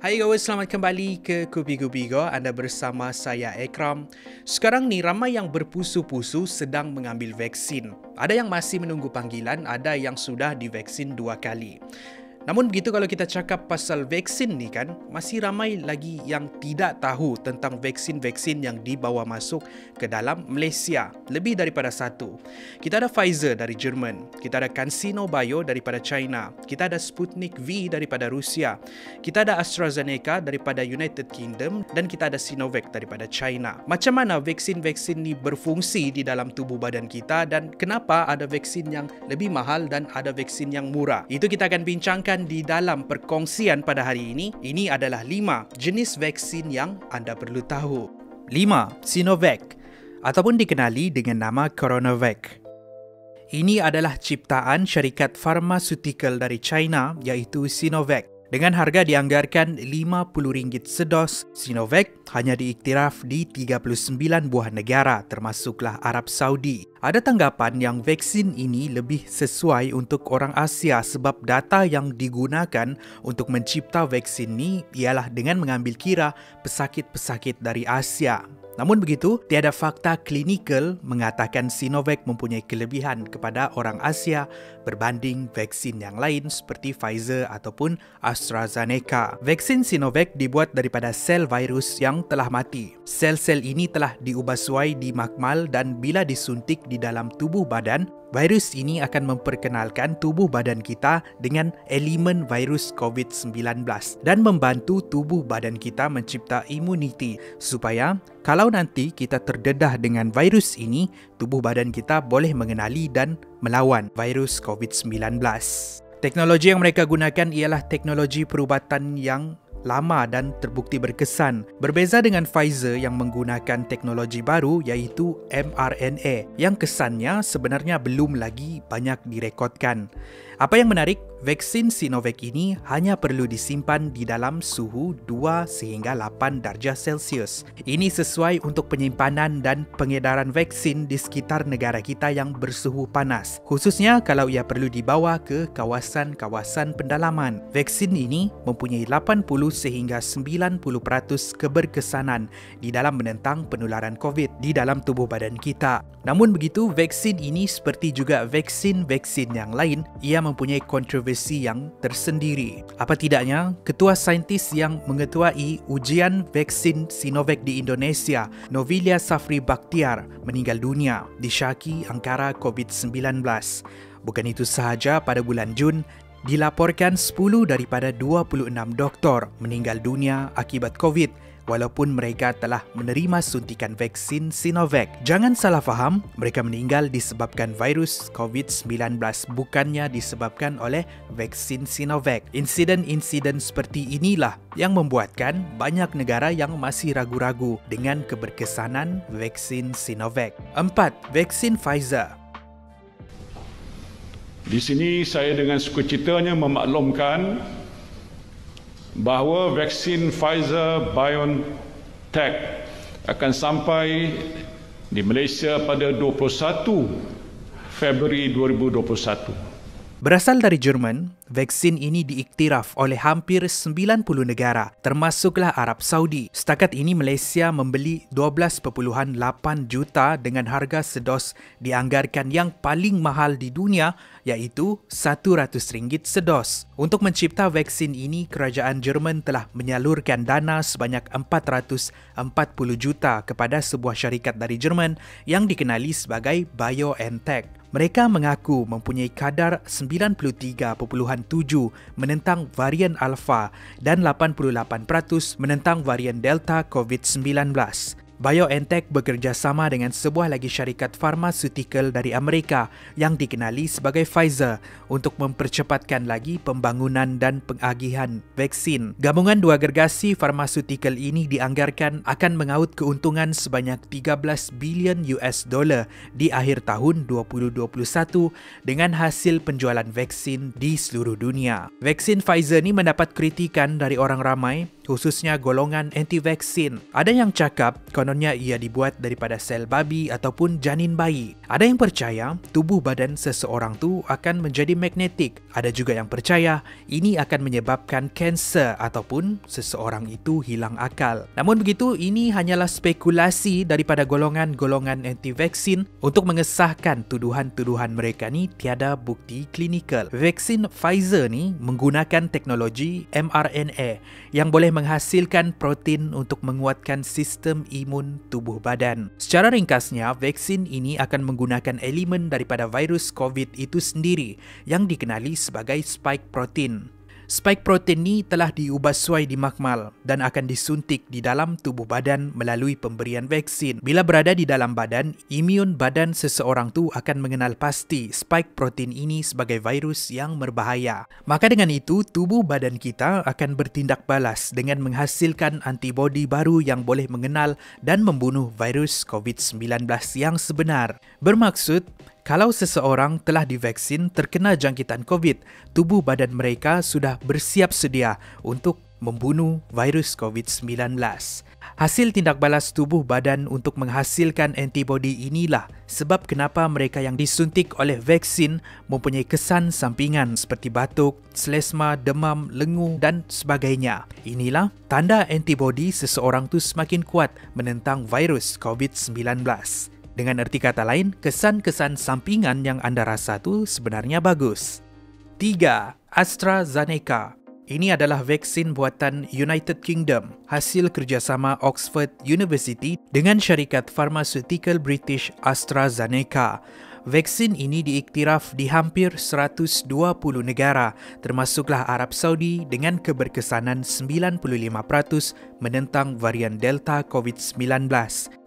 Hai guys, selamat kembali ke Kupi-Kupi Go. Anda bersama saya Ekram. Sekarang ni ramai yang berpusu-pusu sedang mengambil vaksin. Ada yang masih menunggu panggilan, ada yang sudah divaksin 2 kali. Namun begitu kalau kita cakap pasal vaksin ni kan, masih ramai lagi yang tidak tahu tentang vaksin-vaksin yang dibawa masuk ke dalam Malaysia. Lebih daripada satu. Kita ada Pfizer dari Jerman, kita ada CanSino Bio daripada China, kita ada Sputnik V daripada Rusia, kita ada AstraZeneca daripada United Kingdom dan kita ada Sinovac daripada China. Macam mana vaksin-vaksin ni berfungsi di dalam tubuh badan kita dan kenapa ada vaksin yang lebih mahal dan ada vaksin yang murah? Itu kita akan bincangkan di dalam perkongsian pada hari ini. Ini adalah 5 jenis vaksin yang anda perlu tahu. 5. Sinovac ataupun dikenali dengan nama CoronaVac. Ini adalah ciptaan syarikat farmaseutical dari China iaitu Sinovac. Dengan harga dianggarkan RM50 sedos, Sinovac hanya diiktiraf di 39 buah negara termasuklah Arab Saudi. Ada tanggapan yang vaksin ini lebih sesuai untuk orang Asia sebab data yang digunakan untuk mencipta vaksin ini ialah dengan mengambil kira pesakit-pesakit dari Asia. Namun begitu, tiada fakta klinikal mengatakan Sinovac mempunyai kelebihan kepada orang Asia berbanding vaksin yang lain seperti Pfizer ataupun AstraZeneca. Vaksin Sinovac dibuat daripada sel virus yang telah mati. Sel-sel ini telah diubah suai di makmal dan bila disuntik di dalam tubuh badan, virus ini akan memperkenalkan tubuh badan kita dengan elemen virus COVID-19 dan membantu tubuh badan kita mencipta imuniti supaya kalau nanti kita terdedah dengan virus ini, tubuh badan kita boleh mengenali dan melawan virus COVID-19. Teknologi yang mereka gunakan ialah teknologi perubatan yang lama dan terbukti berkesan. Berbeza dengan Pfizer yang menggunakan teknologi baru iaitu mRNA yang kesannya sebenarnya belum lagi banyak direkodkan. Apa yang menarik, vaksin Sinovac ini hanya perlu disimpan di dalam suhu 2 sehingga 8 darjah Celsius. Ini sesuai untuk penyimpanan dan pengedaran vaksin di sekitar negara kita yang bersuhu panas. Khususnya kalau ia perlu dibawa ke kawasan-kawasan pendalaman. Vaksin ini mempunyai 80 sehingga 90% keberkesanan di dalam menentang penularan COVID di dalam tubuh badan kita. Namun begitu, vaksin ini seperti juga vaksin-vaksin yang lain, ia mempunyai kontroversi yang tersendiri. Apa tidaknya, ketua saintis yang mengetuai ujian vaksin Sinovac di Indonesia, Novilia Safri Bakhtiar, meninggal dunia disyaki angkara COVID-19. Bukan itu sahaja, pada bulan Jun, dilaporkan 10 daripada 26 doktor meninggal dunia akibat COVID walaupun mereka telah menerima suntikan vaksin Sinovac. Jangan salah faham, mereka meninggal disebabkan virus COVID-19 bukannya disebabkan oleh vaksin Sinovac. Insiden-insiden seperti inilah yang membuatkan banyak negara yang masih ragu-ragu dengan keberkesanan vaksin Sinovac. 4. Vaksin Pfizer. Di sini saya dengan sukacitanya memaklumkan bahawa vaksin Pfizer-BioNTech akan sampai di Malaysia pada 21 Februari 2021. Berasal dari Jerman, vaksin ini diiktiraf oleh hampir 90 negara, termasuklah Arab Saudi. Setakat ini Malaysia membeli 12.8 juta dengan harga sedos dianggarkan yang paling mahal di dunia iaitu RM100 sedos. Untuk mencipta vaksin ini, kerajaan Jerman telah menyalurkan dana sebanyak 440 juta kepada sebuah syarikat dari Jerman yang dikenali sebagai BioNTech. Mereka mengaku mempunyai kadar 93.7 menentang varian Alpha dan 88% menentang varian Delta COVID-19. BioNTech bekerjasama dengan sebuah lagi syarikat farmaseutical dari Amerika yang dikenali sebagai Pfizer untuk mempercepatkan lagi pembangunan dan pengagihan vaksin. Gabungan dua gergasi farmaseutical ini dianggarkan akan mengaut keuntungan sebanyak $13 bilion di akhir tahun 2021 dengan hasil penjualan vaksin di seluruh dunia. Vaksin Pfizer ini mendapat kritikan dari orang ramai khususnya golongan anti-vaksin. Ada yang cakap kononnya ia dibuat daripada sel babi ataupun janin bayi. Ada yang percaya tubuh badan seseorang tu akan menjadi magnetik. Ada juga yang percaya ini akan menyebabkan kanser ataupun seseorang itu hilang akal. Namun begitu, ini hanyalah spekulasi daripada golongan-golongan anti-vaksin untuk mengesahkan tuduhan-tuduhan mereka ni tiada bukti klinikal. Vaksin Pfizer ni menggunakan teknologi mRNA yang boleh menghasilkan protein untuk menguatkan sistem imun tubuh badan. Secara ringkasnya, vaksin ini akan menggunakan elemen daripada virus COVID itu sendiri yang dikenali sebagai spike protein. Spike protein ni telah diubah suai di makmal dan akan disuntik di dalam tubuh badan melalui pemberian vaksin. Bila berada di dalam badan, imun badan seseorang tu akan mengenal pasti spike protein ini sebagai virus yang berbahaya. Maka dengan itu, tubuh badan kita akan bertindak balas dengan menghasilkan antibodi baru yang boleh mengenal dan membunuh virus COVID-19 yang sebenar. Bermaksud, kalau seseorang telah divaksin terkena jangkitan COVID, tubuh badan mereka sudah bersiap sedia untuk membunuh virus COVID-19. Hasil tindak balas tubuh badan untuk menghasilkan antibodi inilah sebab kenapa mereka yang disuntik oleh vaksin mempunyai kesan sampingan seperti batuk, selesma, demam, lenguh dan sebagainya. Inilah tanda antibodi seseorang tu semakin kuat menentang virus COVID-19. Dengan erti kata lain, kesan-kesan sampingan yang anda rasa tu sebenarnya bagus. 3. AstraZeneca. Ini adalah vaksin buatan United Kingdom, hasil kerjasama Oxford University dengan syarikat farmaceutical British AstraZeneca. Vaksin ini diiktiraf di hampir 120 negara, termasuklah Arab Saudi dengan keberkesanan 95% menentang varian Delta COVID-19.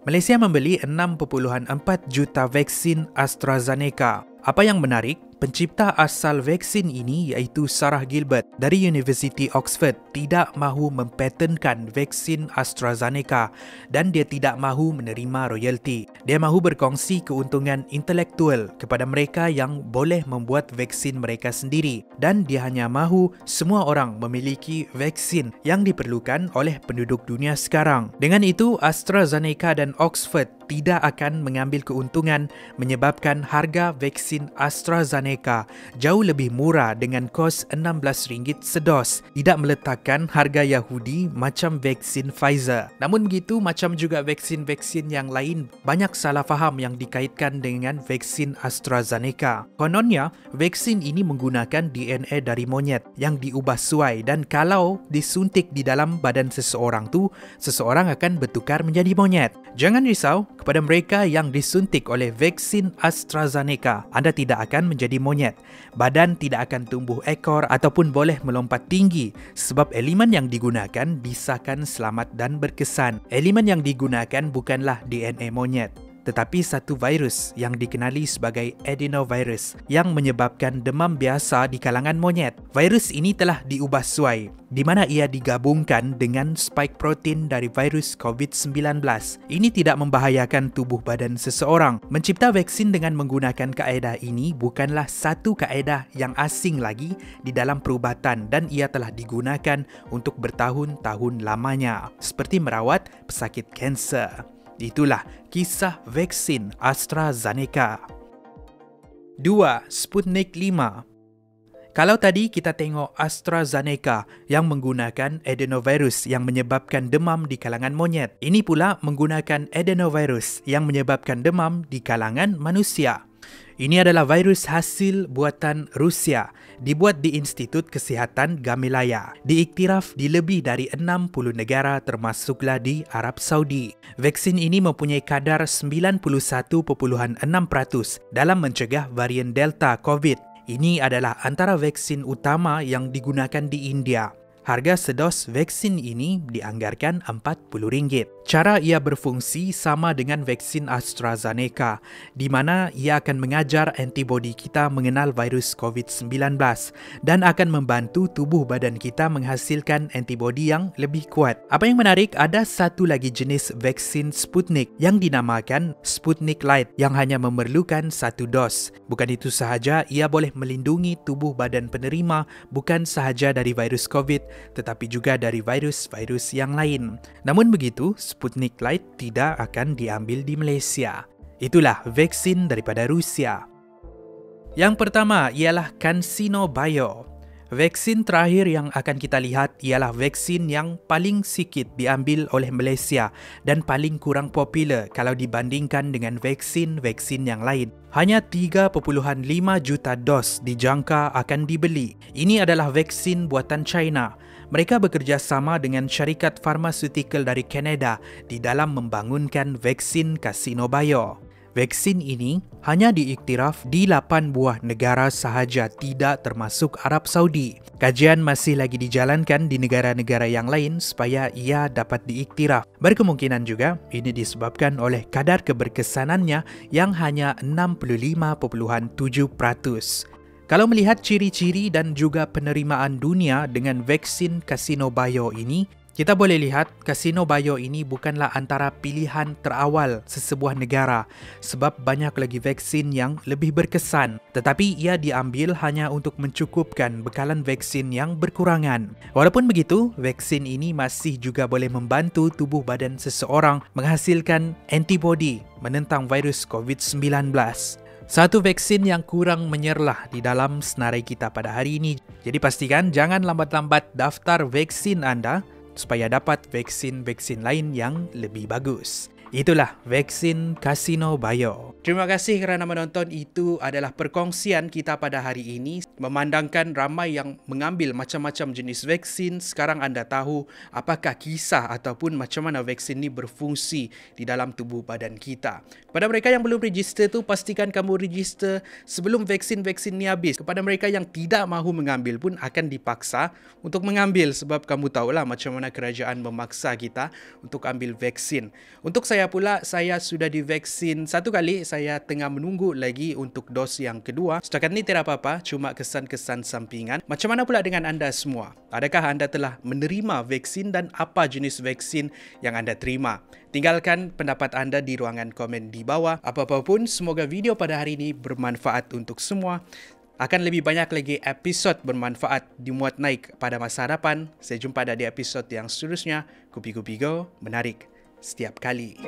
Malaysia membeli 6.4 juta vaksin AstraZeneca. Apa yang menarik, pencipta asal vaksin ini iaitu Sarah Gilbert dari University Oxford tidak mahu mempatenkan vaksin AstraZeneca dan dia tidak mahu menerima royalti. Dia mahu berkongsi keuntungan intelektual kepada mereka yang boleh membuat vaksin mereka sendiri dan dia hanya mahu semua orang memiliki vaksin yang diperlukan oleh penduduk dunia sekarang. Dengan itu, AstraZeneca dan Oxford tidak akan mengambil keuntungan menyebabkan harga vaksin AstraZeneca jauh lebih murah dengan kos RM16 sedos, tidak meletakkan harga Yahudi macam vaksin Pfizer. Namun begitu, macam juga vaksin-vaksin yang lain, banyak salah faham yang dikaitkan dengan vaksin AstraZeneca. Kononnya, vaksin ini menggunakan DNA dari monyet yang diubah suai dan kalau disuntik di dalam badan seseorang tu, seseorang akan bertukar menjadi monyet. Jangan risau, kepada mereka yang disuntik oleh vaksin AstraZeneca, anda tidak akan menjadi monyet. Badan tidak akan tumbuh ekor ataupun boleh melompat tinggi sebab elemen yang digunakan disahkan selamat dan berkesan. Elemen yang digunakan bukanlah DNA monyet, tetapi satu virus yang dikenali sebagai adenovirus yang menyebabkan demam biasa di kalangan monyet. Virus ini telah diubah suai, di mana ia digabungkan dengan spike protein dari virus COVID-19. Ini tidak membahayakan tubuh badan seseorang. Mencipta vaksin dengan menggunakan kaedah ini bukanlah satu kaedah yang asing lagi di dalam perubatan dan ia telah digunakan untuk bertahun-tahun lamanya, seperti merawat pesakit kanser. Itulah kisah vaksin AstraZeneca. 2. Sputnik 5. Kalau tadi kita tengok AstraZeneca yang menggunakan adenovirus yang menyebabkan demam di kalangan monyet, ini pula menggunakan adenovirus yang menyebabkan demam di kalangan manusia. Ini adalah virus hasil buatan Rusia, dibuat di Institut Kesihatan Gamaleya, diiktiraf di lebih dari 60 negara termasuklah di Arab Saudi. Vaksin ini mempunyai kadar 91.6% dalam mencegah varian Delta COVID. Ini adalah antara vaksin utama yang digunakan di India. Harga sedos vaksin ini dianggarkan RM40. Cara ia berfungsi sama dengan vaksin AstraZeneca, di mana ia akan mengajar antibodi kita mengenal virus COVID-19 dan akan membantu tubuh badan kita menghasilkan antibodi yang lebih kuat. Apa yang menarik, ada satu lagi jenis vaksin Sputnik yang dinamakan Sputnik Light yang hanya memerlukan satu dos. Bukan itu sahaja, ia boleh melindungi tubuh badan penerima bukan sahaja dari virus COVID tetapi juga dari virus-virus yang lain. Namun begitu, Sputnik Light tidak akan diambil di Malaysia. Itulah vaksin daripada Rusia. Yang pertama ialah CanSino Bio. Vaksin terakhir yang akan kita lihat ialah vaksin yang paling sikit diambil oleh Malaysia dan paling kurang popular kalau dibandingkan dengan vaksin-vaksin yang lain. Hanya 3.5 juta dos dijangka akan dibeli. Ini adalah vaksin buatan China. Mereka bekerjasama dengan syarikat farmaseutical dari Kanada di dalam membangunkan vaksin CanSino Bio. Vaksin ini hanya diiktiraf di 8 buah negara sahaja, tidak termasuk Arab Saudi. Kajian masih lagi dijalankan di negara-negara yang lain supaya ia dapat diiktiraf. Berkemungkinan juga ini disebabkan oleh kadar keberkesanannya yang hanya 65.7%. Kalau melihat ciri-ciri dan juga penerimaan dunia dengan vaksin CanSino Bio ini, kita boleh lihat CanSino Bio ini bukanlah antara pilihan terawal sesebuah negara sebab banyak lagi vaksin yang lebih berkesan. Tetapi ia diambil hanya untuk mencukupkan bekalan vaksin yang berkurangan. Walaupun begitu, vaksin ini masih juga boleh membantu tubuh badan seseorang menghasilkan antibodi menentang virus COVID-19. Satu vaksin yang kurang menyerlah di dalam senarai kita pada hari ini. Jadi pastikan jangan lambat-lambat daftar vaksin anda supaya dapat vaksin-vaksin lain yang lebih bagus. Itulah vaksin CanSino Bio. Terima kasih kerana menonton. Itu adalah perkongsian kita pada hari ini. Memandangkan ramai yang mengambil macam-macam jenis vaksin, sekarang anda tahu apakah kisah ataupun macam mana vaksin ini berfungsi di dalam tubuh badan kita. Kepada mereka yang belum register tu, pastikan kamu register sebelum vaksin-vaksin ni habis. Kepada mereka yang tidak mahu mengambil pun akan dipaksa untuk mengambil sebab kamu tahulah macam mana kerajaan memaksa kita untuk ambil vaksin. Untuk saya pula, saya sudah divaksin 1 kali. Saya tengah menunggu lagi untuk dos yang kedua. Setakat ni tidak apa-apa, cuma kesan-kesan sampingan. Macam mana pula dengan anda semua? Adakah anda telah menerima vaksin dan apa jenis vaksin yang anda terima? Tinggalkan pendapat anda di ruangan komen di bawah. Apa-apa pun, semoga video pada hari ini bermanfaat untuk semua. Akan lebih banyak lagi episod bermanfaat dimuat naik pada masa hadapan. Saya jumpa di episod yang seterusnya. Kupi-Kupi Go, menarik setiap kali.